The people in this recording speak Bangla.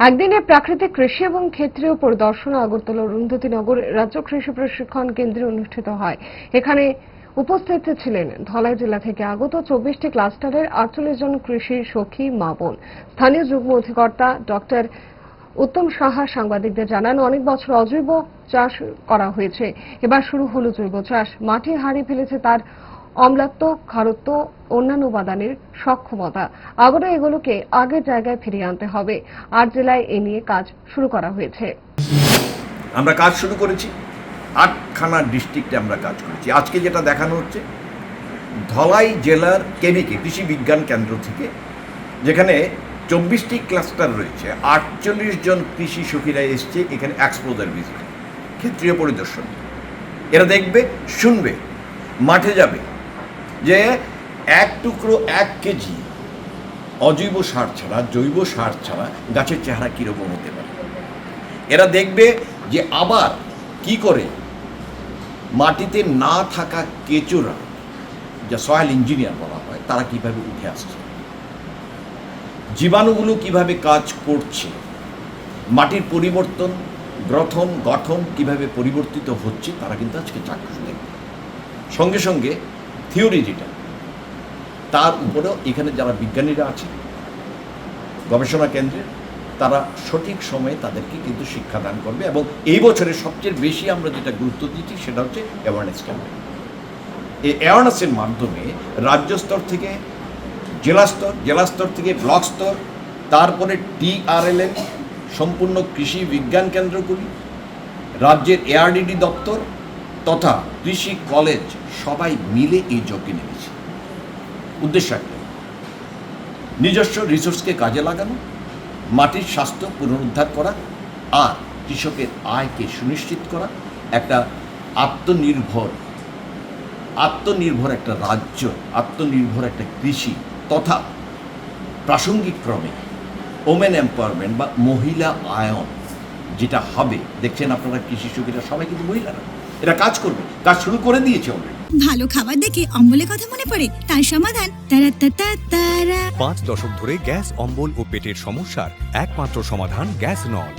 একদিনে প্রাকৃতিক কৃষি এবং ক্ষেত্রীয় পরিদর্শন আগরতলা অরুন্ধতিনগর রাজ্য কৃষি প্রশিক্ষণ কেন্দ্রে অনুষ্ঠিত হয়। এখানে উপস্থিত ছিলেন ধলাই জেলা থেকে আগত 24টি ক্লাস্টারের 48 জন কৃষি সখী মা বোন। স্থানীয় যুগ্ম অধিকর্তা ডক্টর উত্তম সাহা সাংবাদিকদের জানান, অনেক বছর অজৈব চাষ করা হয়েছে, এবার শুরু হলো জৈব চাষ। মাটি হারিয়ে ফেলেছে তার অম্লত্ব, খারত্ব, অন্যান্য উপাদানের সক্ষমতা। আবারও এগুলোকে আগের জায়গায় ফিরিয়ে আনতে হবে। 8 জেলায় এ নিয়ে কাজ শুরু করা হয়েছে। আমরা কাজ শুরু করেছি, 8খানা ডিস্ট্রিক্টে আমরা কাজ করেছি। আজকে যেটা দেখানো হচ্ছে ধলাই জেলার কেবিকে কৃষি বিজ্ঞান কেন্দ্র থেকে, যেখানে 24টি ক্লাস্টার রয়েছে, 48 জন কৃষি সখীরা এসছে এখানে এক্সপোজার ভিজিট, ক্ষেত্রীয় পরিদর্শন। এরা দেখবে, শুনবে, মাঠে যাবে যে এক টুকরো 1 কেজি অজৈব সার ছাড়া, জৈব সার ছাড়া গাছের চেহারা কীরকম হতে পারে। এরা দেখবে যে আবার কি করে মাটিতে না থাকা কেঁচোরা, যা সয়েল ইঞ্জিনিয়ার বলা হয়, তারা কিভাবে উঠে আসছে, জীবাণুগুলো কিভাবে কাজ করছে, মাটির পরিবর্তন, গঠন কিভাবে পরিবর্তিত হচ্ছে, তারা কিন্তু আজকে চাক্ষুষ দেখবে। সঙ্গে সঙ্গে থিওরি যেটা, তার উপরেও এখানে যারা বিজ্ঞানীরা আছে গবেষণা কেন্দ্রে, তারা সঠিক সময়ে তাদেরকে কিন্তু শিক্ষাদান করবে। এবং এই বছরের সবচেয়ে বেশি আমরা যেটা গুরুত্ব দিচ্ছি সেটা হচ্ছে অ্যাওয়ারনেস ক্যাম্পেইন। এই অ্যাওয়ারনেসের মাধ্যমে রাজ্য স্তর থেকে জেলা স্তর থেকে ব্লক স্তর, তারপরে TRLM, সম্পূর্ণ কৃষি বিজ্ঞান কেন্দ্রগুলি, রাজ্যের ARDD দপ্তর তথা কৃষি কলেজ সবাই মিলে এই যজ্ঞে নেমেছে। উদ্দেশ্য একটা, নিজস্ব রিসোর্সকে কাজে লাগানো, মাটির স্বাস্থ্য পুনরুদ্ধার করা, আর কৃষকের আয়কে সুনিশ্চিত করা, একটা আত্মনির্ভর একটা রাজ্য, আত্মনির্ভর একটা কৃষি, তথা প্রাসঙ্গিক ক্রমে ওমেন এম্পাওয়ারমেন্ট বা মহিলা আয়ন যেটা হবে। দেখছেন আপনারা কৃষি সখীরা সবাই কিন্তু মহিলারা, এরা কাজ করবে, কাজ শুরু করে দিয়েছে অলরেডি। ভালো খাবার দেখে অম্বলের কথা মনে পড়ে, তার সমাধান তারা। 5 দশক ধরে গ্যাস, অম্বল ও পেটের সমস্যার একমাত্র সমাধান গ্যাস নল।